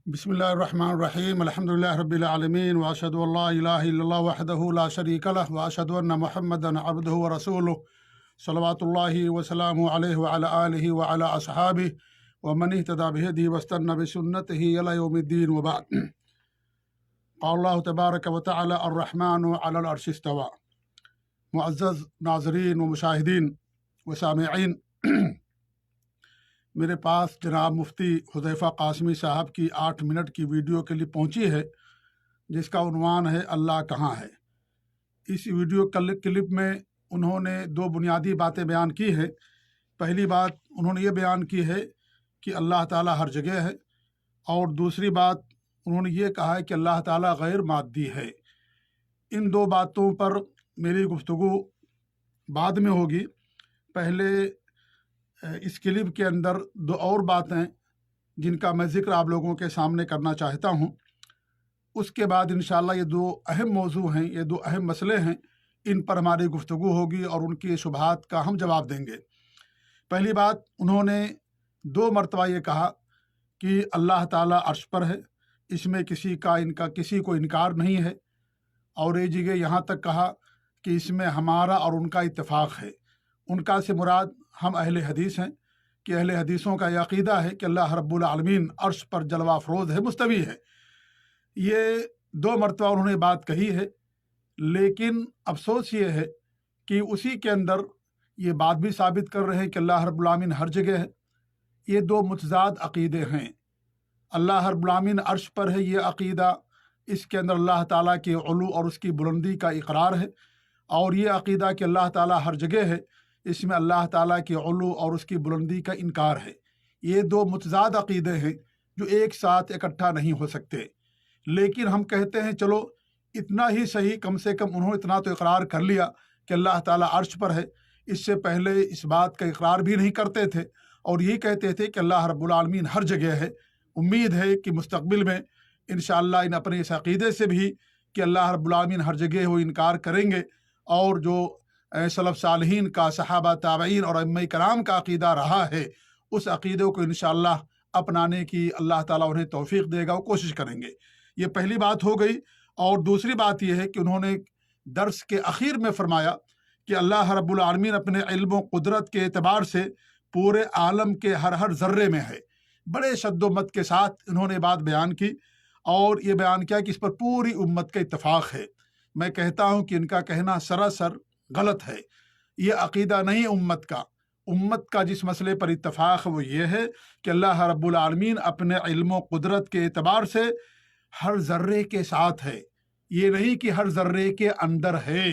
बिस्मिल्लाहिर्रहमानिर्रहीम अल्हम्दुलिल्लाहि रब्बिल आलमीन व अशहदु अल्ला इलाहा इल्लल्लाह वहदहु ला शरीका लहु व अशहदु अन्ना मुहम्मदन अब्दुहु व रसूलुहु सल्लल्लाहु व सल्लमु अलैहि व अला आलिहि व अला अस्हाबिहि व मन इहतदा बिहदिहि वस्तन्ना बिसुन्नतिहि इला यौमिद्दीन व बाद। क़ाल अल्लाहु तबारक व तआला अर्रहमानु अलल अर्शि इस्तवा। मुअज़्ज़ज़ नाज़रीन व मुशाहिदीन व सामिईन, मेरे पास जनाब मुफ्ती हुज़ैफ़ा क़ासिमी साहब की 8 मिनट की वीडियो क्लिप पहुंची है, जिसका उन्वान है अल्लाह कहाँ है। इस वीडियो क्लिप में उन्होंने 2 बुनियादी बातें बयान की है। पहली बात उन्होंने ये बयान की है कि अल्लाह ताला हर जगह है, और दूसरी बात उन्होंने ये कहा है कि अल्लाह ताला गैर मादी है। इन 2 बातों पर मेरी गुफ्तगू बाद में होगी। पहले इस क्लिप के अंदर 2 और बातें जिनका मैं ज़िक्र आप लोगों के सामने करना चाहता हूं। उसके बाद इंशाअल्लाह ये 2 अहम मौजू हैं, ये 2 अहम मसले हैं, इन पर हमारी गुफ्तगू होगी और उनकी शुबहात का हम जवाब देंगे। पहली बात, उन्होंने 2 मरतबा ये कहा कि अल्लाह ताला अर्श पर है, इसमें किसी को इनकार नहीं है, और एक जगह यहाँ तक कहा कि इसमें हमारा और उनका इत्तेफाक है। उनका से मुराद हम अहले हदीस हैं कि अहले हदीसों का यह अक़ीदा है कि अल्लाह रब्बुल आलमीन अर्श पर जलवा अफरोज़ है, मुस्तवी है। ये 2 मरतबा उन्होंने बात कही है, लेकिन अफसोस ये है कि उसी के अंदर ये बात भी साबित कर रहे हैं कि अल्लाह रब्बुल आलमीन हर जगह है। ये 2 मुतज़ाद अक़ीदे हैं। अल्लाह रब्बुल आलमीन अर्श पर है, ये अक़ीदा, इसके अंदर अल्लाह ताला के उलू और उसकी बुलंदी का इकरार है, और ये अक़ीदा कि अल्लाह ताला हर जगह है, इसमें अल्लाह ताला के उलू और उसकी बुलंदी का इनकार है। ये 2 मुतज़ाद अक़ीदे हैं जो एक साथ इकट्ठा नहीं हो सकते। लेकिन हम कहते हैं चलो इतना ही सही, कम से कम उन्होंने इतना तो इकरार कर लिया कि अल्लाह ताला अर्श पर है। इससे पहले इस बात का इकरार भी नहीं करते थे और यही कहते थे कि अल्लाह रब्बुल आलमीन हर जगह है। उम्मीद है कि मुस्तक़बिल में इंशाअल्लाह इन अपने इस अक़ीदे से भी कि अल्लाह रब्बुल आलमीन हर जगह हो इनकार करेंगे, और जो सलफ़ सालिहीन का, सहाबा ताबईन और अइम्मा कराम का अक़ीदा रहा है, उस अक़ीदे को इंशाअल्लाह अपनाने की अल्लाह ताला उन्हें तौफ़ीक़ देगा, वो कोशिश करेंगे। ये पहली बात हो गई। और दूसरी बात यह है कि उन्होंने दर्स के आखिर में फरमाया कि अल्लाह रब्बुल आलमीन अपने इल्म व कुदरत के एतबार से पूरे आलम के हर ज़र्रे में है। बड़े शद्दोमत के साथ इन्होंने बात बयान की और ये बयान किया कि इस पर पूरी उम्मत का इत्तफ़ाक़ है। मैं कहता हूँ कि इनका कहना सरासर गलत है। ये अक़ीदा नहीं उम्मत का। उम्मत का जिस मसले पर इत्तफ़ाक़ वो ये है कि अल्लाह रब्बुल आलमीन अपने इल्म व कुदरत के एतबार से हर ज़र्रे के साथ है। ये नहीं कि हर ज़र्रे के अंदर है।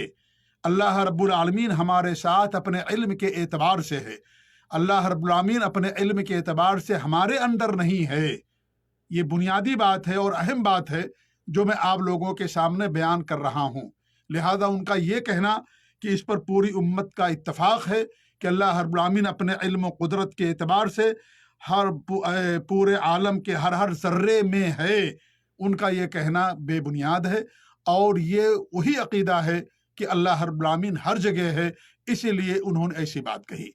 अल्लाह रब्बुल आलमीन हमारे साथ अपने इल्म के एतबार से है। अल्लाह रब्बुल आलमीन अपने इल्म के एतबार से हमारे अंदर नहीं है। ये बुनियादी बात है और अहम बात है जो मैं आप लोगों के सामने बयान कर रहा हूँ। लिहाजा उनका ये कहना कि इस पर पूरी उम्मत का इत्तफ़ाक़ है कि अल्लाह रब्बुल आलमीन अपने इल्म व कुदरत के एतबार से पूरे आलम के हर ज़र्रे में है, उनका ये कहना बेबुनियाद है। और ये वही अक़ीदा है कि अल्लाह रब्बुल आलमीन हर जगह है, इसीलिए उन्होंने ऐसी बात कही।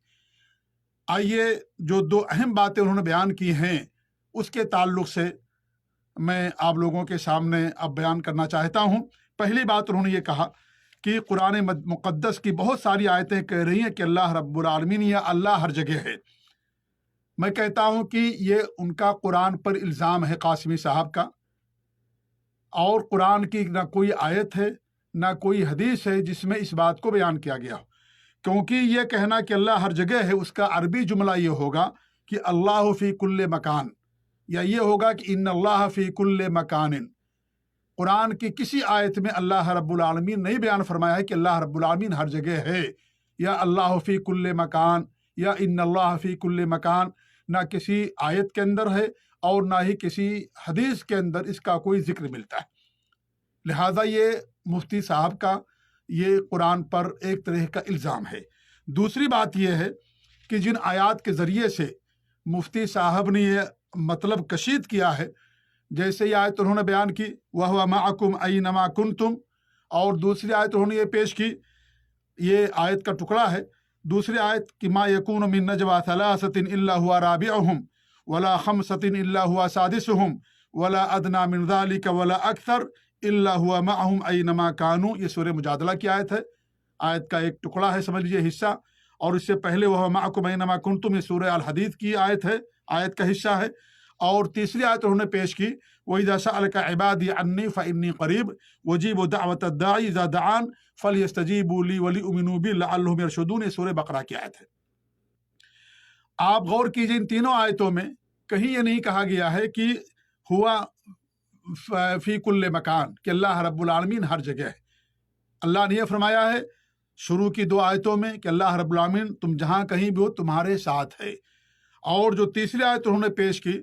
आइए जो 2 अहम बातें उन्होंने बयान की हैं उसके ताल्लुक़ से मैं आप लोगों के सामने अब बयान करना चाहता हूँ। पहली बात उन्होंने ये कहा कि कुरान मुक़द्दस की बहुत सारी आयतें कह रही हैं कि अल्लाह रब्बुल आलमीन या अल्लाह हर जगह है। मैं कहता हूँ कि ये उनका कुरान पर इल्ज़ाम है क़ासिमी साहब का, और कुरान की ना कोई आयत है ना कोई हदीस है जिसमें इस बात को बयान किया गया हो। क्योंकि ये कहना कि अल्लाह हर जगह है, उसका अरबी जुमला ये होगा कि अल्लाह फ़ी कुल्ले मकान, या ये होगा कि इन्नल्लाह फ़ी कुल्ले मकानिन। कुरान की किसी आयत में अल्लाह रब्बुल आलमीन नहीं बयान फरमाया है कि अल्लाह रब्बुल आलमीन हर जगह है, या अल्लाह फ़ी कुल्ले मकान, या इन्नल्लाह फ़ी कुल्ले मकान। ना किसी आयत के अंदर है और ना ही किसी हदीस के अंदर इसका कोई जिक्र मिलता है। लिहाजा ये मुफ्ती साहब का ये कुरान पर एक तरह का इल्ज़ाम है। दूसरी बात यह है कि जिन आयात के ज़रिए से मुफ्ती साहब ने ये मतलब कशीद किया है, जैसे ये आयत उन्होंने बयान की वह हुवा माअकुम ऐनमा कुंतुम, और दूसरी आयत उन्होंने ये पेश की, ये आयत का टुकड़ा है। दूसरी आयत कि मा यकूनु मिन नजवा सलासतिन इल्ला हुवा राबिउहुम वला खमसतिन इल्ला हुवा सादिसुहुम वला अदना मिन ज़ालिका वला अक्सर इल्ला हुवा मअहुम ऐनमा कानू। ये सूरह मुजादला की आयत है, आयत का एक टुकड़ा है, समझ लीजिए हिस्सा। और इससे पहले वह मअकुम ऐनमा कुंतुम, ये सूरह अल हदीद की आयत है, आयत का हिस्सा है। और तीसरी आयत उन्होंने पेश की, वइज़ा सअलका इबादी अन्नी फ़इन्नी क़रीब उजीबु दअवत दाई इज़ा दआन फलयस्तजीबू ली वलियुमिनू बी लअल्लहुम यरशुदून। ये सूरह बकरा की आयत है। आप गौर कीजिए, इन तीनों आयतों में कहीं ये नहीं कहा गया है कि हुआ फी कुल्ले मकान, कि अल्लाह रब्बुल आलमीन हर जगह है। अल्लाह ने यह फरमाया है शुरू की दो आयतों में कि अल्लाह रब्बुल आलमीन तुम जहाँ कहीं भी हो तुम्हारे साथ है। और जो तीसरी आयत उन्होंने पेश की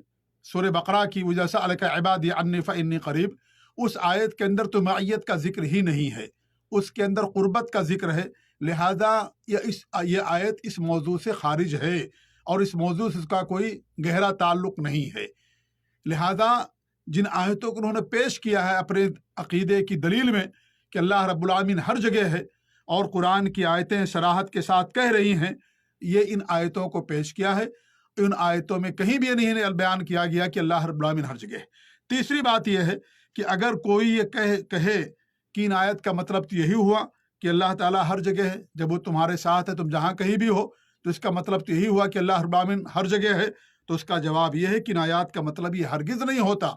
सूरह बकरा की, वजह से अलका इबादी अन्नी फ़इन्नी क़रीब, उस आयत के अंदर तो मईयत का जिक्र ही नहीं है, उसके अंदर क़ुर्बत का जिक्र है। लिहाजा ये आयत इस मौजू से खारिज है और इस मौजू से उसका कोई गहरा ताल्लुक़ नहीं है। लिहाजा जिन आयतों को उन्होंने पेश किया है अपने अक़ीदे की दलील में कि अल्लाह रब्बुल आलमीन हर जगह है और कुरान की आयतें सराहत के साथ कह रही हैं, ये इन आयतों को पेश किया है। इन आयतों में कहीं भी नहीं बयान किया गया कि अल्लाह रब्बुल आलमीन हर जगह है। तीसरी बात यह है कि अगर कोई ये कहे कि इन आयत का मतलब तो यही हुआ कि अल्लाह ताला हर जगह है, जब वो तुम्हारे साथ है तुम जहाँ कहीं भी हो, तो इसका मतलब तो यही हुआ कि अल्लाह रब्बुल आलमीन हर जगह है। तो उसका जवाब यह है कि इन आयत का मतलब ये हरगिज़ नहीं होता।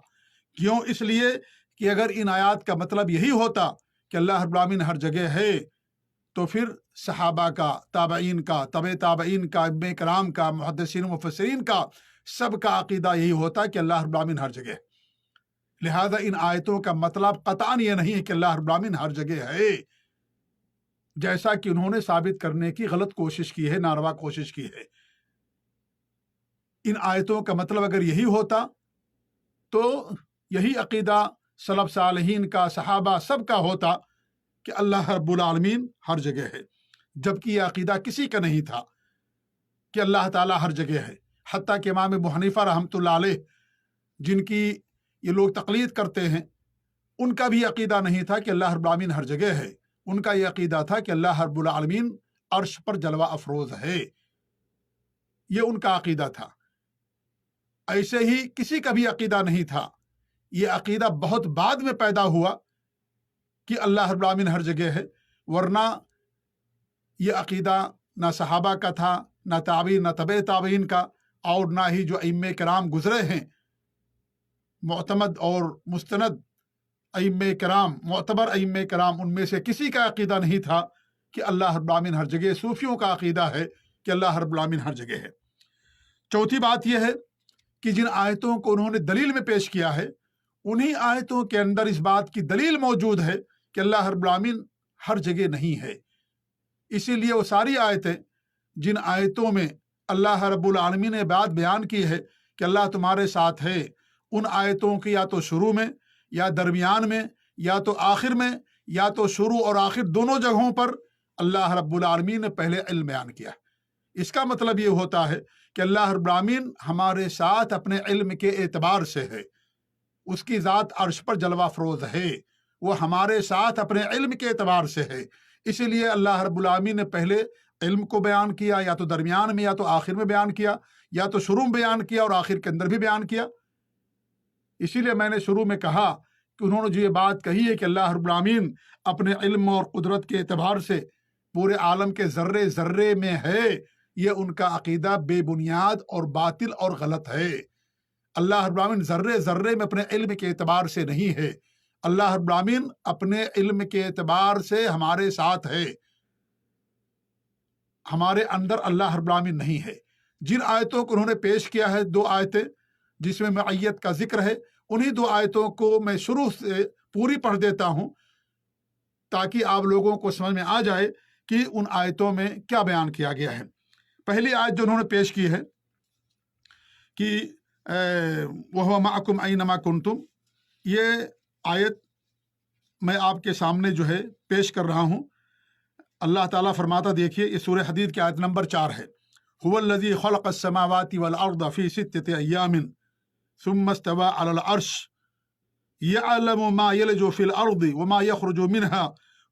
क्यों? इसलिए कि अगर इन आयत का मतलब यही होता कि अल्लाह रब्बुल आलमीन हर जगह है, तो फिर सहाबा का, ताबईन का, तबे ताबईन का, इब्ने कराम का, मुहद्दिसीन मुफस्सिरीन का, सब का अकीदा यही होता कि अल्लाह रब्बुल आलमीन हर जगह है। लिहाजा इन आयतों का मतलब कतअन ये नहीं है कि अल्लाह रब्बुल आलमीन हर जगह है, जैसा कि उन्होंने साबित करने की गलत कोशिश की है, नारवा कोशिश की है। इन आयतों का मतलब अगर यही होता तो यही अकीदा सलफ सालिहीन का, सहाबा सब का होता कि अल्लाह रब्बुल आलमीन हर जगह है, जबकि यह अकीदा किसी का नहीं था कि अल्लाह ताला हर जगह है। हत्ता कि इमाम अबू हनीफा रहमतुल्लाह अलैह, जिनकी ये लोग तकलीद करते हैं, उनका भी अकीदा नहीं था कि अल्लाह रब्बुल आलमीन हर जगह है। उनका यह अकीदा था कि अल्लाह रब्बुल आलमीन अर्श पर जलवा अफरोज है, ये उनका अकीदा था। ऐसे ही किसी का भी अकीदा नहीं था। ये अकीदा बहुत बाद में पैदा हुआ कि अल्लाह रब्बुल आलमीन हर जगह है, वरना ये अकीदा ना सहाबा का था, ना ताबीन, ना तबे ताबीन का, और ना ही जो अइम्मे कराम गुजरे हैं, मुअतमद और मुस्तनद अइम्मे कराम, मुअतबर अइम्मे कराम, उनमें से किसी का अकीदा नहीं था कि अल्लाह रब्बुल आलमीन हर जगह। सूफियों का अकीदा है कि अल्लाह रब्बुल आलमीन हर जगह है। चौथी बात यह है कि जिन आयतों को उन्होंने दलील में पेश किया है, उन्हीं आयतों के अंदर इस बात की दलील मौजूद है कि अल्लाह रब्बुल आलमीन हर जगह नहीं है। इसीलिए वो सारी आयतें, जिन आयतों में अल्लाह रब्बुल आलमीन ने बात बयान की है कि अल्लाह तुम्हारे साथ है, उन आयतों की या तो शुरू में, या दरमियान में, या तो आखिर में, या तो शुरू और आखिर दोनों जगहों पर अल्लाह रब्बुल आलमीन ने पहले इल्म बयान किया। इसका मतलब ये होता है कि अल्लाह रब्बुल आलमीन हमारे साथ अपने इल्म के एतबार से है, उसकी ज़ात अर्श पर जलवा फरोज है, वो हमारे साथ अपने इल्म के एतबार से है। इसीलिए अल्लाह रब्बुल आलमीन ने पहले इल्म को बयान किया, या तो दरमियान में, या तो आखिर में बयान किया, या तो शुरू में बयान किया और आखिर के अंदर भी बयान किया। इसीलिए मैंने शुरू में कहा कि उन्होंने जो ये बात कही है कि अल्लाह रब्बुल आलमीन अपने इल्म और कुदरत के एतबार से पूरे आलम के ज़र्रे ज़र्रे में है, ये उनका अकीदा बेबुनियाद और बातिल और गलत है। अल्लाह रब्बुल आलमीन ज़र्रे ज़र्रे में अपने इल्म के एतबार से नहीं है। अल्लाह रब्बुल आलमीन अपने इल्म के एतबार से हमारे साथ है, हमारे अंदर अल्लाह रब्बुल आलमीन नहीं है। जिन आयतों को उन्होंने पेश किया है, दो आयतें जिसमें मईयत का जिक्र है, उन्हीं दो आयतों को मैं शुरू से पूरी पढ़ देता हूं ताकि आप लोगों को समझ में आ जाए कि उन आयतों में क्या बयान किया गया है। पहली आयत जो उन्होंने पेश की है कि वह माकुम ऐनमा कुंतुम, ये आयत मैं आपके सामने जो है पेश कर रहा हूँ। अल्लाह ताला फरमाता, देखिए, ये सूरह हदीद की आयत नंबर 4 है। हुवल्लज़ी खलक़स समावाति वल अर्ज़ फ़ी सित्तति अय्यामिन सुम्मा इस्तवा अलल अर्श यअलमु मा यलजु फ़िल अर्ज़ि व मा यख़रुजु मिनहा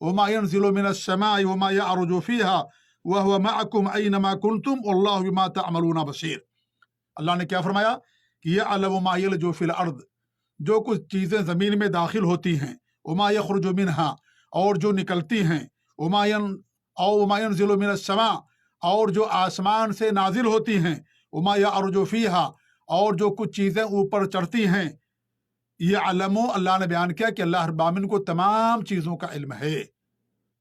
व मा यनज़िलु मिनस समाइ व मा यअरुजु फ़ीहा व हुवा मअकुम ऐनमा कुंतुम वल्लाहु बिमा तअमलून बसीर। अल्लाह ने क्या फरमाया कि यअलमु मा यलजु फ़िल अर्ज़, جو کچھ چیزیں زمین میں داخل ہوتی ہیں، وما یخرج منہا، اور جو نکلتی ہیں، وما ینزل من السماء، اور جو آسمان سے نازل ہوتی ہیں، وما یعرج فیہا، اور جو کچھ چیزیں اوپر چڑھتی ہیں، یہ علمو، اللہ نے بیان کیا کہ اللہ رب العالمین کو تمام چیزوں کا علم ہے۔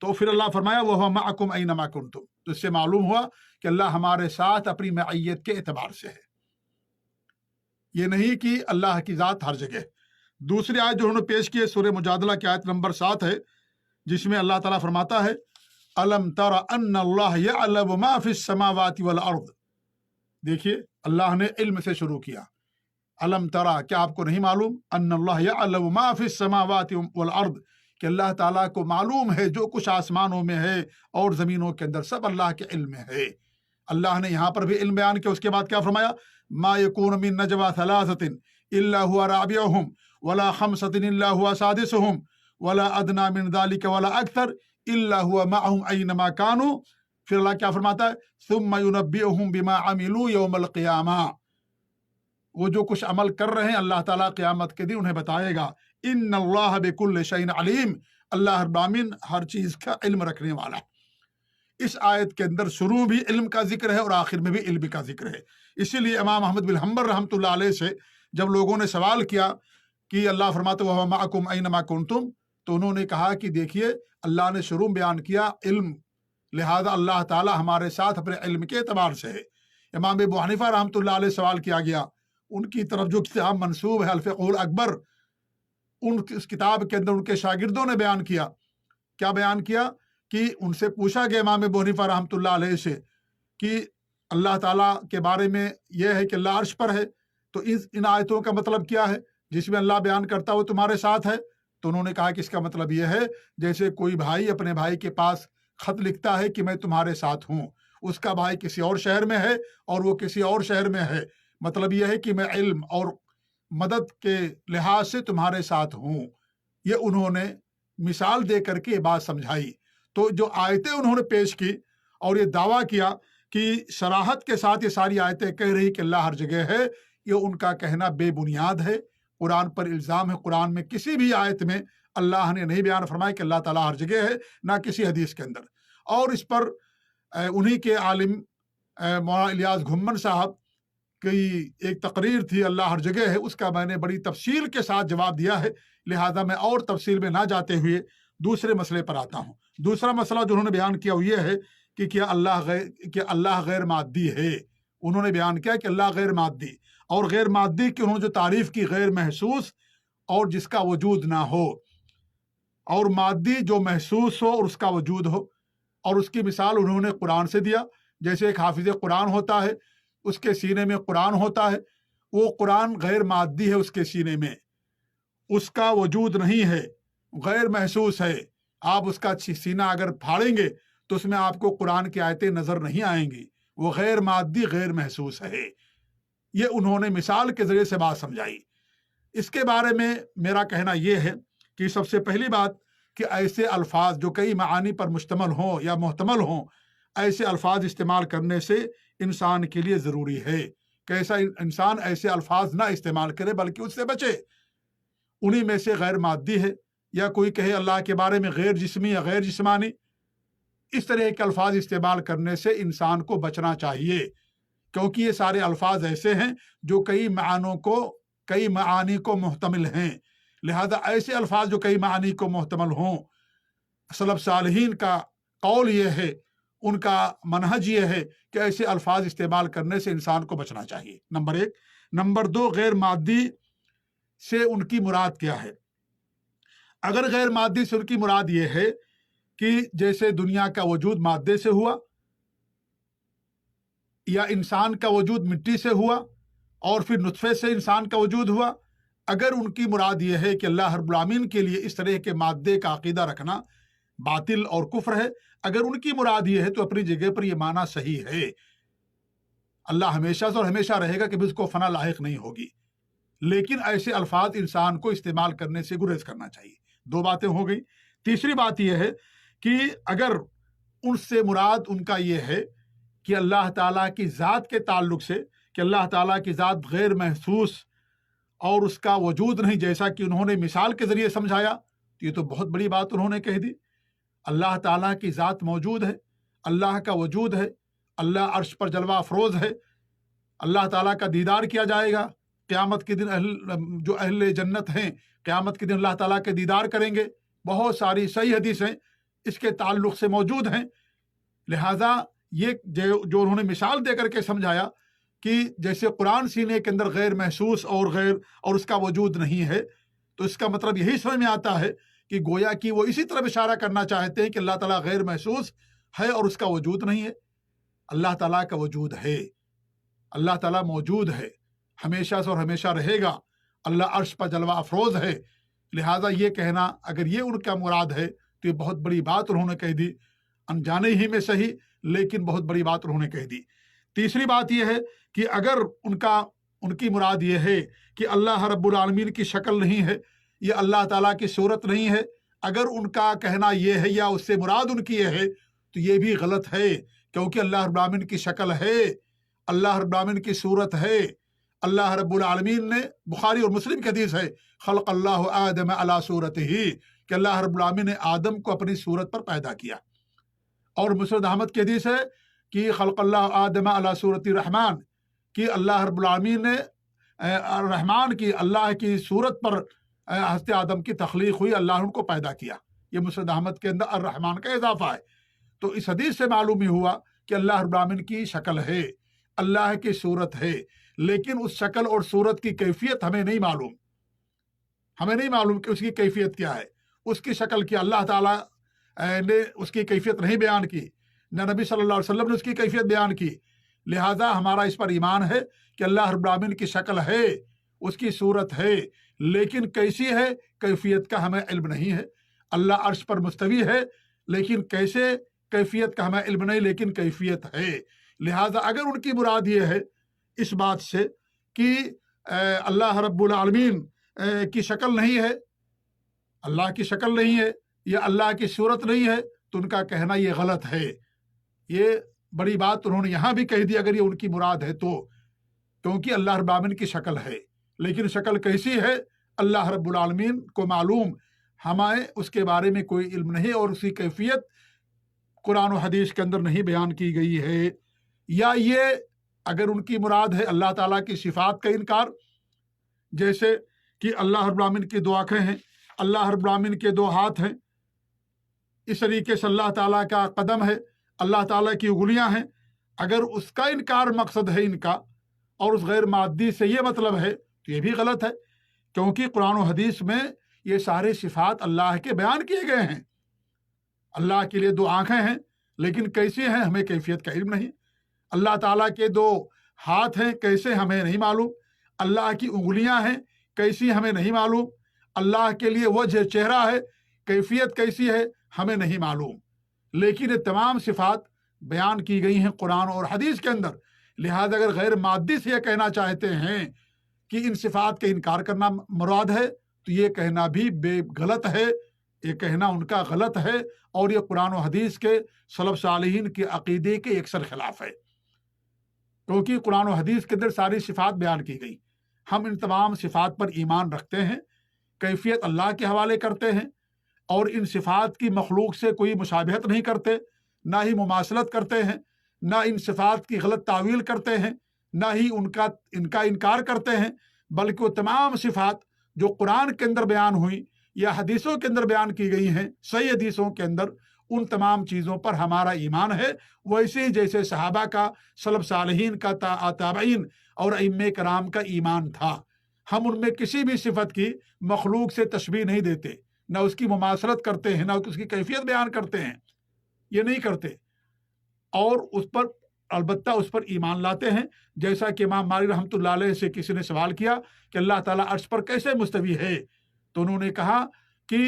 تو پھر اللہ فرمایا وَهُوَ مَعَكُمْ أَيْنَمَا كُنْتُمْ، تو اس سے معلوم ہوا کہ اللہ ہمارے ساتھ اپنی معیت کے اعتبار سے ہے، یہ نہیں کہ اللہ کی ذات ہر جگہ۔ دوسری آیت جو انہوں نے پیش کی ہے سورہ مجادلہ کی آیت نمبر 7 ہے، جس میں اللہ تعالیٰ فرماتا ہے أَلَمْ تَرَ أَنَّ اللَّهَ يَعْلَمُ مَا فِي السَّمَاوَاتِ وَالْأَرْضِ، دیکھیے اللہ نے علم سے شروع کیا۔ علم ترا، کیا آپ کو نہیں معلوم؟ ان اللہ یعلم ما فی السماوات والارض، کہ اللہ تعالیٰ کو معلوم ہے جو کچھ آسمانوں میں ہے اور زمینوں کے اندر، سب اللہ کے علم میں ہے۔ اللہ نے یہاں پر بھی علم بیان کیا، اس کے بعد کیا فرمایا؟ ما یکون من نجوا ثلاثۃ الا هو رابعهم ولا خمسۃ الا هو سادسهم ولا ادنى من ذلك ولا اکثر الا هو معهم اینما كانوا، پھر اللہ کیا فرماتا ہے؟ ثم ينبئهم بما عملوا يوم القیامہ، وہ جو کچھ عمل کر رہے ہیں اللہ تعالیٰ قیامت کے دن انہیں بتائے گا۔ ان اللہ بکل شیء علیم، اللہ رب العالمین ہر چیز کا علم رکھنے والا ہے۔ اس آیت کے اندر شروع بھی علم کا ذکر ہے اور آخر میں بھی علم کا ذکر ہے۔ اسی لیے امام احمد بن حنبل رحمۃ اللہ علیہ سے جب لوگوں نے سوال کیا کہ اللہ فرماتے وَهُوَ مَعَكُمْ أَيْنَمَا كُنْتُمْ، تو انہوں نے کہا کہ دیکھیے اللہ نے شروع بیان کیا علم، لہذا اللہ تعالیٰ ہمارے ساتھ اپنے علم کے اعتبار سے ہے۔ امام ابو حنیفہ رحمۃ اللہ علیہ سوال کیا گیا، ان کی طرف جو کتاب منسوب ہے الفقہ الاکبر، اس کتاب کے اندر ان کے شاگردوں نے بیان کیا، کیا بیان کیا کہ ان سے پوچھا گیا امام ابو حنیفہ رحمۃ اللہ علیہ سے کہ اللہ تعالیٰ کے بارے میں یہ ہے کہ اللہ عرش پر ہے، تو ان آیتوں کا مطلب کیا ہے جس میں اللہ بیان کرتا وہ تمہارے ساتھ ہے؟ تو انہوں نے کہا کہ اس کا مطلب یہ ہے جیسے کوئی بھائی اپنے بھائی کے پاس خط لکھتا ہے کہ میں تمہارے ساتھ ہوں، اس کا بھائی کسی اور شہر میں ہے اور وہ کسی اور شہر میں ہے، مطلب یہ ہے کہ میں علم اور مدد کے لحاظ سے تمہارے ساتھ ہوں۔ یہ انہوں نے مثال دے کر کے یہ بات سمجھائی۔ تو جو آیتیں انہوں نے پیش کی اور یہ دعویٰ کیا کہ صراحت کے ساتھ یہ ساری آیتیں کہہ رہی کہ اللہ ہر جگہ ہے، یہ ان کا کہنا بے بنیاد ہے، قرآن پر الزام ہے۔ قرآن میں کسی بھی آیت میں اللہ نے نہیں بیان فرمایا کہ اللہ تعالیٰ ہر جگہ ہے، نہ کسی حدیث کے اندر۔ اور اس پر انہی کے عالم مولانا الیاس گھمن صاحب کی ایک تقریر تھی اللہ ہر جگہ ہے، اس کا میں نے بڑی تفصیل کے ساتھ جواب دیا ہے، لہذا میں اور تفصیل میں نہ جاتے ہوئے دوسرے مسئلے پر آتا ہوں۔ دوسرا مسئلہ جو انہوں نے بیان کیا وہ یہ ہے کہ کیا اللہ غیر مادی ہے۔ انہوں نے بیان کیا کہ اللہ غیر مادی، اور غیر مادی کی انہوں نے جو تعریف کی غیر محسوس اور جس کا وجود نہ ہو، اور مادی جو محسوس ہو اور اس کا وجود ہو، اور اس کی مثال انہوں نے قرآن سے دیا۔ جیسے ایک حافظ قرآن ہوتا ہے، اس کے سینے میں قرآن ہوتا ہے، وہ قرآن غیر مادی ہے، اس کے سینے میں اس کا وجود نہیں ہے، غیر محسوس ہے۔ آپ اس کا سینہ اگر پھاڑیں گے تو اس میں آپ کو قرآن کی آیتیں نظر نہیں آئیں گی، وہ غیر مادی غیر محسوس ہے۔ یہ انہوں نے مثال کے ذریعے سے بات سمجھائی۔ اس کے بارے میں میرا کہنا یہ ہے کہ سب سے پہلی بات کہ ایسے الفاظ جو کئی معانی پر مشتمل ہوں یا محتمل ہوں، ایسے الفاظ استعمال کرنے سے انسان کے لیے ضروری ہے کہ ایسا انسان ایسے الفاظ نہ استعمال کرے بلکہ اس سے بچے۔ انہی میں سے غیر مادی ہے، یا کوئی کہے اللہ کے بارے میں غیر جسمی یا غیر جسمانی، اس طرح کے الفاظ استعمال کرنے سے انسان کو بچنا چاہیے، کیونکہ یہ سارے الفاظ ایسے ہیں جو کئی معانی کو محتمل ہیں۔ لہذا ایسے الفاظ جو کئی معانی کو محتمل ہوں، سلف صالحین کا قول یہ ہے، ان کا منہج یہ ہے کہ ایسے الفاظ استعمال کرنے سے انسان کو بچنا چاہیے، نمبر 1۔ نمبر 2، غیر مادی سے ان کی مراد کیا ہے؟ اگر غیر مادی سے ان کی مراد یہ ہے کہ جیسے دنیا کا وجود مادے سے ہوا، یا انسان کا وجود مٹی سے ہوا، اور پھر نطفے سے انسان کا وجود ہوا، اگر ان کی مراد یہ ہے کہ اللہ رب العالمین کے لیے اس طرح کے مادے کا عقیدہ رکھنا باطل اور کفر ہے، اگر ان کی مراد یہ ہے تو اپنی جگہ پر یہ معنی صحیح ہے۔ اللہ ہمیشہ سے اور ہمیشہ رہے گا، کبھی اس کو فنا لاحق نہیں ہوگی، لیکن ایسے الفاظ انسان کو استعمال کرنے سے گریز کرنا چاہیے۔ 2 باتیں ہو گئی۔ تیسری بات یہ ہے کہ اگر ان سے مراد ان کا یہ ہے کہ اللہ تعالیٰ کی ذات کے تعلق سے، کہ اللہ تعالیٰ کی ذات غیر محسوس और उसका वजूद नहीं, जैसा कि उन्होंने मिसाल के ज़रिए समझाया, तो ये तो बहुत बड़ी बात उन्होंने कह दी। अल्लाह ताला की ज़ात मौजूद है, अल्लाह का वजूद है, अल्लाह अर्श पर जलवा अफरोज़ है, अल्लाह ताला का दीदार किया जाएगा। क़यामत के दिन जो अहले जन्नत हैं, क़यामत के दिन अल्लाह ताला के दीदार करेंगे। बहुत सारी सही हदीसें इसके ताल्लुक़ से मौजूद हैं। लिहाजा ये जो उन्होंने मिसाल दे करके समझाया कि जैसे कुरान सीने के अंदर गैर महसूस और उसका वजूद नहीं है, तो इसका मतलब यही समझ में आता है कि गोया कि वो इसी तरफ इशारा करना चाहते हैं कि अल्लाह ताला गैर महसूस है और उसका वजूद नहीं है। अल्लाह ताला का वजूद है, अल्लाह ताला मौजूद है, हमेशा से और हमेशा रहेगा। अल्लाह अर्श पर जलवा अफरोज़ है। लिहाजा ये कहना, अगर ये उनका मुराद है, तो ये बहुत बड़ी बात उन्होंने कह दी, अनजाने ही में सही, लेकिन बहुत बड़ी बात उन्होंने कह दी। तीसरी बात यह है कि अगर उनकी मुराद ये है कि अल्लाह रब्बुल आलमीन की शक्ल नहीं है, या अल्लाह ताला की सूरत नहीं है, अगर उनका कहना ये है या उससे मुराद उनकी ये है, तो ये भी गलत है, क्योंकि अल्लाह रब्बुल आलमीन की शक्ल है, अल्लाह रब्बुल आलमीन की सूरत है। अल्लाह रब्बुल आलमीन ने, बुखारी और मुस्लिम की हदीस है, खलक़ल्लाहु आदम अला सूरतिही, कि अल्लाह रब्बुल आलमीन ने आदम को अपनी सूरत पर पैदा किया। और मुस्नद अहमद की हदीस है कि खलक़ल्लाहु आदम अला सूरति रहमान, कि अल्लाह रब्बुल आलमीन ने रहमान की, अल्लाह की सूरत पर हज़रत आदम की तख्लीक हुई, अल्लाह ने उनको पैदा किया। ये मुस्नद अहमद के अंदर अर्रहमान का इजाफा है। तो इस हदीस से मालूम ही हुआ कि अल्लाह रब्बुल आलमीन की शक्ल है, अल्लाह की सूरत है, लेकिन उस शक्ल और सूरत की कैफियत हमें नहीं मालूम। हमें नहीं मालूम कि उसकी कैफियत क्या है, उसकी शक्ल क्या। अल्लाह ताला ने उसकी कैफियत नहीं बयान की, न नबी सल्लल्लाहु अलैहि वसल्लम ने उसकी कैफियत बयान की। लिहाजा हमारा इस पर ईमान है कि अल्लाह रब्बुल आलमीन की शक्ल है, उसकी सूरत है, लेकिन कैसी है, कैफियत का हमें इल्म नहीं है। अल्लाह अर्श पर मुस्तवी है, लेकिन कैसे, कैफियत का हमें इल्म नहीं, लेकिन कैफियत है। लिहाजा अगर उनकी मुराद ये है इस बात से कि अल्लाह रब्बुल आलमीन की शक्ल नहीं है, अल्लाह की शक्ल नहीं है, या अल्लाह की सूरत नहीं है, तो उनका कहना ये गलत है। ये बड़ी बात उन्होंने यहाँ भी कह दी, अगर ये उनकी मुराद है तो, क्योंकि अल्लाह रब्बुल आलमीन की शक्ल है, लेकिन शक्ल कैसी है अल्लाह रब्बुल आलमीन को मालूम, हमें उसके बारे में कोई इल्म नहीं, और उसकी कैफियत कुरान और हदीस के अंदर नहीं बयान की गई है। या ये अगर उनकी मुराद है अल्लाह ताला की सिफात का इनकार, जैसे कि अल्लाह रब्बुल आलमीन की दो आँखें हैं, अल्लाह रब्बुल आलमीन के दो हाथ हैं, इस तरीके से अल्लाह ताला का कदम है, अल्लाह ताला की उंगलियां हैं। अगर उसका इनकार मकसद है इनका, और उस गैर मादी से ये मतलब है, तो ये भी गलत है, क्योंकि कुरान और हदीस में ये सारे सिफात अल्लाह के बयान किए गए हैं। अल्लाह के लिए दो आँखें हैं, लेकिन कैसी हैं हमें कैफियत का इल्म नहीं। अल्लाह ताला के दो हाथ हैं, कैसे हमें नहीं मालूम। अल्लाह की उंगलियां हैं, कैसी हमें नहीं मालूम। अल्लाह के लिए वजह, चेहरा है, कैफियत कैसी है हमें नहीं मालूम। लेकिन ये तमाम सिफात बयान की गई हैं कुरान और हदीस के अंदर। लिहाजा अगर गैर मादी से यह कहना चाहते हैं कि इन सिफात का इनकार करना मुराद है, तो ये कहना भी गलत है, ये कहना उनका गलत है, और ये कुरान और हदीस के सलफ सालिहीन के अकीदे के अक्सर खिलाफ है, क्योंकि कुरान और हदीस के अंदर सारी सिफात बयान की गई। हम इन तमाम सिफात पर ईमान रखते हैं, कैफियत अल्लाह के हवाले करते हैं, और इन सिफात की मखलूक से कोई मुशाबहत नहीं करते, ना ही मुमासलत करते हैं, ना इन सिफात की गलत तावील करते हैं, ना ही इनका इनकार करते हैं, बल्कि वो तमाम सिफात जो कुरान के अंदर बयान हुई या हदीसों के अंदर बयान की गई हैं, सही हदीसों के अंदर, उन तमाम चीज़ों पर हमारा ईमान है। वैसे ही जैसे सहाबा का, सलफ सालिहीन का, ताबईन और अइम्मे कराम का ईमान था। हम उनमें किसी भी सिफत की मखलूक से तशबीह नहीं देते, ना उसकी मुमासलत करते हैं, ना उसकी कैफियत बयान करते हैं, ये नहीं करते, और उस पर अलबत्ता उस पर ईमान लाते हैं। जैसा कि इमाम मालिक रहमतुल्लाह अलैह से किसी ने सवाल किया कि अल्लाह ताला अर्श पर कैसे मुस्तवी है, तो उन्होंने कहा कि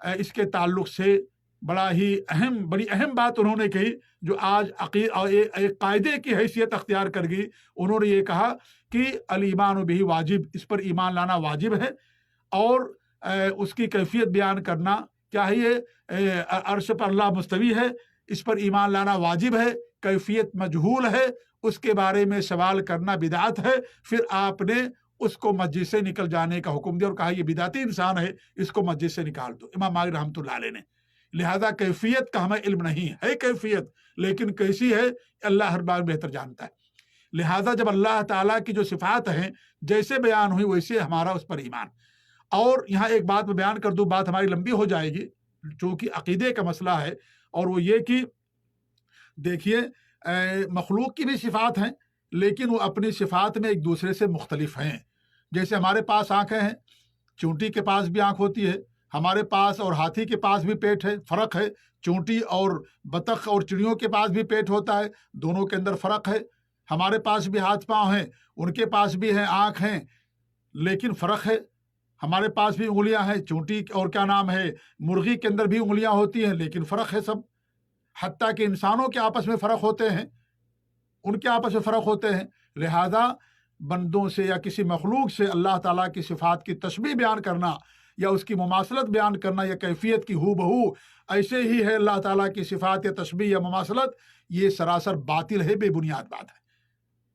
इसके ताल्लुक से बड़ी अहम बात उन्होंने कही, जो आज एक कायदे की हैसियत अख्तियार कर गई। उन्होंने ये कहा कि अल ईमान बिही वाजिब, इस पर ईमान लाना वाजिब है, और उसकी कैफियत बयान करना क्या है, ये अर्श पर अल्लाह मुस्तवी है, इस पर ईमान लाना वाजिब है, कैफियत मजहूल है, उसके बारे में सवाल करना बिदअत है। फिर आपने اس کو مسجد سے نکل جانے کا حکم دیا اور کہا یہ بدعتی انسان ہے، اس کو مسجد سے نکال دو، امام مالک رحمۃ اللہ علیہ نے۔ لہذا کیفیت کا ہمیں علم نہیں ہے کیفیت، لیکن کیسی ہے اللہ ہر بار بہتر جانتا ہے۔ لہذا جب اللہ تعالیٰ کی جو صفات ہیں جیسے بیان ہوئی ویسے ہمارا اس پر ایمان۔ اور یہاں ایک بات میں بیان کر دوں، بات ہماری لمبی ہو جائے گی چونکہ عقیدے کا مسئلہ ہے، اور وہ یہ کہ دیکھیے مخلوق کی بھی صفات ہیں لیکن وہ اپنی صفات میں ایک دوسرے سے مختلف ہیں۔ جیسے ہمارے پاس آنکھیں ہیں، چونٹی کے پاس بھی آنکھ ہوتی ہے، ہمارے پاس اور ہاتھی کے پاس بھی پیٹ ہے، فرق ہے۔ چونٹی اور بطخ اور چڑیوں کے پاس بھی پیٹ ہوتا ہے، دونوں کے اندر فرق ہے۔ ہمارے پاس بھی ہاتھ پاؤں ہیں، ان کے پاس بھی ہیں آنکھ ہیں، لیکن فرق ہے۔ ہمارے پاس بھی انگلیاں ہیں، چونٹی اور کیا نام ہے مرغی کے اندر بھی انگلیاں ہوتی ہیں، لیکن فرق ہے سب۔ حتیٰ کہ انسانوں کے آپس میں فرق ہوتے ہیں، ان کے آپس میں فرق ہوتے ہیں۔ لہذا بندوں سے یا کسی مخلوق سے اللہ تعالیٰ کی صفات کی تشبیہ بیان کرنا یا اس کی مماثلت بیان کرنا یا کیفیت کی ہو بہو ایسے ہی ہے اللہ تعالیٰ کی صفات یا تشبیہ یا مماثلت، یہ سراسر باطل ہے، بے بنیاد بات ہے۔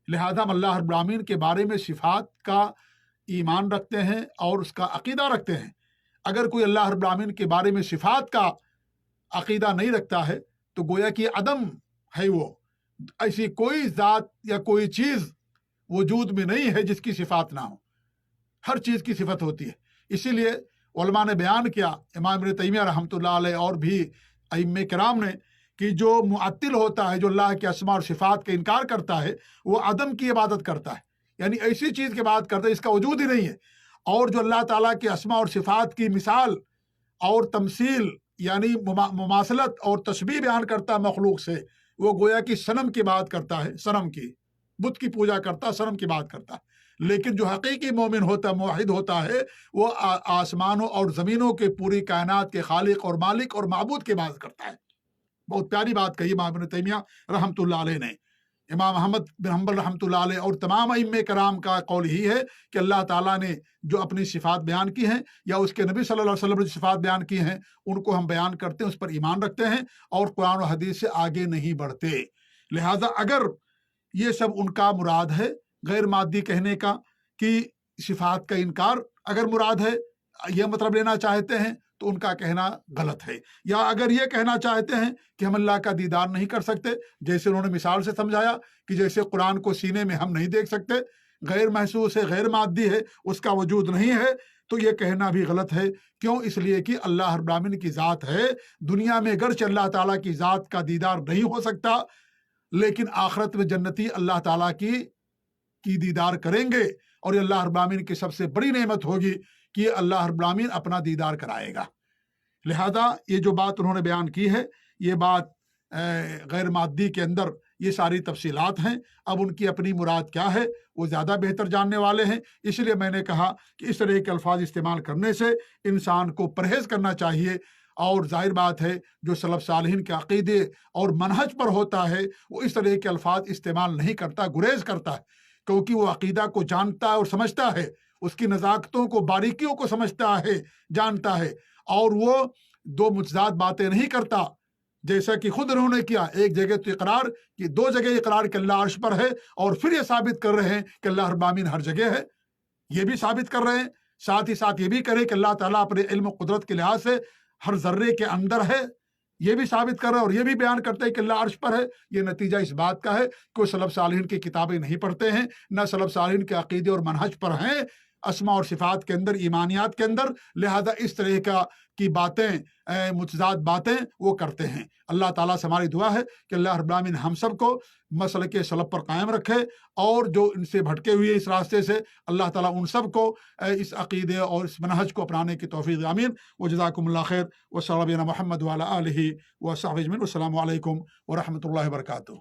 لہذا ہم اللہ رب العالمین کے بارے میں صفات کا ایمان رکھتے ہیں اور اس کا عقیدہ رکھتے ہیں۔ اگر کوئی اللہ رب العالمین کے بارے میں صفات کا عقیدہ نہیں رکھتا ہے تو گویا کہ عدم ہے، وہ ایسی کوئی ذات یا کوئی چیز وجود میں نہیں ہے جس کی صفات نہ ہو، ہر چیز کی صفت ہوتی ہے۔ اسی لیے علماء نے بیان کیا، امام ابن تیمیہ رحمۃ اللہ علیہ اور بھی ائمہ کرام نے، کہ جو معطل ہوتا ہے، جو اللہ کے اسماء اور صفات کا انکار کرتا ہے، وہ عدم کی عبادت کرتا ہے، یعنی ایسی چیز کی بات کرتا ہے اس کا وجود ہی نہیں ہے۔ اور جو اللہ تعالیٰ کے اسماء اور صفات کی مثال اور تمثیل یعنی مماثلت اور تشبیہ بیان کرتا ہے مخلوق سے، وہ گویا کہ صنم کی بات کرتا ہے، صنم کی، بت کی پوجا کرتا ہے، صنم کی بات کرتا ہے۔ لیکن جو حقیقی مومن ہوتا ہے، موحد ہوتا ہے، وہ آسمانوں اور زمینوں کے پوری کائنات کے خالق اور مالک اور معبود کی بات کرتا ہے۔ بہت پیاری بات کہی امام ابن تیمیہ رحمۃ اللہ علیہ نے۔ امام احمد بن حنبل رحمۃ اللہ علیہ اور تمام ائمہ کرام کا قول ہی ہے کہ اللہ تعالیٰ نے جو اپنی صفات بیان کی ہیں یا اس کے نبی صلی اللہ علیہ وسلم نے جو صفات بیان کی ہیں ان کو ہم بیان کرتے ہیں، اس پر ایمان رکھتے ہیں اور قرآن و حدیث سے آگے نہیں بڑھتے۔ لہذا اگر یہ سب ان کا مراد ہے غیر مادی کہنے کا، کہ صفات کا انکار اگر مراد ہے، یہ مطلب لینا چاہتے ہیں تو ان کا کہنا غلط ہے۔ یا اگر یہ کہنا چاہتے ہیں کہ ہم اللہ کا دیدار نہیں کر سکتے، جیسے انہوں نے مثال سے سمجھایا کہ جیسے قرآن کو سینے میں ہم نہیں دیکھ سکتے، غیر محسوس ہے، غیر مادی ہے، اس کا وجود نہیں ہے، تو یہ کہنا بھی غلط ہے۔ کیوں؟ اس لیے کہ اللہ رب العالمین کی ذات ہے، دنیا میں گرچہ اللہ تعالیٰ کی ذات کا دیدار نہیں ہو سکتا، لیکن آخرت میں جنتی اللہ تعالیٰ کی دیدار کریں گے، اور یہ اللہ رب العالمین کی سب سے بڑی نعمت ہوگی کہ اللہ رب العالمین اپنا دیدار کرائے گا۔ لہذا یہ جو بات انہوں نے بیان کی ہے، یہ بات غیر مادی کے اندر یہ ساری تفصیلات ہیں۔ اب ان کی اپنی مراد کیا ہے وہ زیادہ بہتر جاننے والے ہیں، اس لیے میں نے کہا کہ اس طرح کے الفاظ استعمال کرنے سے انسان کو پرہیز کرنا چاہیے۔ اور ظاہر بات ہے جو سلف صالحین کے عقیدے اور منہج پر ہوتا ہے وہ اس طرح کے الفاظ استعمال نہیں کرتا، گریز کرتا ہے، کیونکہ وہ عقیدہ کو جانتا ہے اور سمجھتا ہے، اس کی نزاکتوں کو، باریکیوں کو سمجھتا ہے، جانتا ہے، اور وہ دو متضاد باتیں نہیں کرتا، جیسا کہ خود انہوں نے کیا۔ ایک جگہ تو اقرار کہ دو جگہ اقرار کہ اللہ عرش پر ہے، اور پھر یہ ثابت کر رہے ہیں کہ اللہ رب العالمین ہر جگہ ہے، یہ بھی ثابت کر رہے ہیں، ساتھ ہی ساتھ یہ بھی کرے کہ اللہ تعالیٰ اپنے علم و قدرت کے لحاظ سے ہر ذرے کے اندر ہے، یہ بھی ثابت کر رہا ہے، اور یہ بھی بیان کرتے ہیں کہ اللہ عرش پر ہے۔ یہ نتیجہ اس بات کا ہے کہ وہ سلف صالحین کی کتابیں نہیں پڑھتے ہیں، نہ سلف صالحین کے عقیدے اور منہج پر ہیں اسماء اور صفات کے اندر، ایمانیات کے اندر، لہذا اس طرح کی باتیں، متضاد باتیں وہ کرتے ہیں۔ اللہ تعالیٰ سے ہماری دعا ہے کہ اللہ رب العالمین ہم سب کو مسلک سلف پر قائم رکھے، اور جو ان سے بھٹکے ہوئے اس راستے سے، اللہ تعالیٰ ان سب کو اس عقیدے اور اس منہج کو اپنانے کی توفیق آمین۔ وجزاکم اللہ خیر، وصلی اللہ علی محمد وعلی آلہ وصحبہ اجمعین۔ السلام علیکم ورحمۃ اللہ وبرکاتہ۔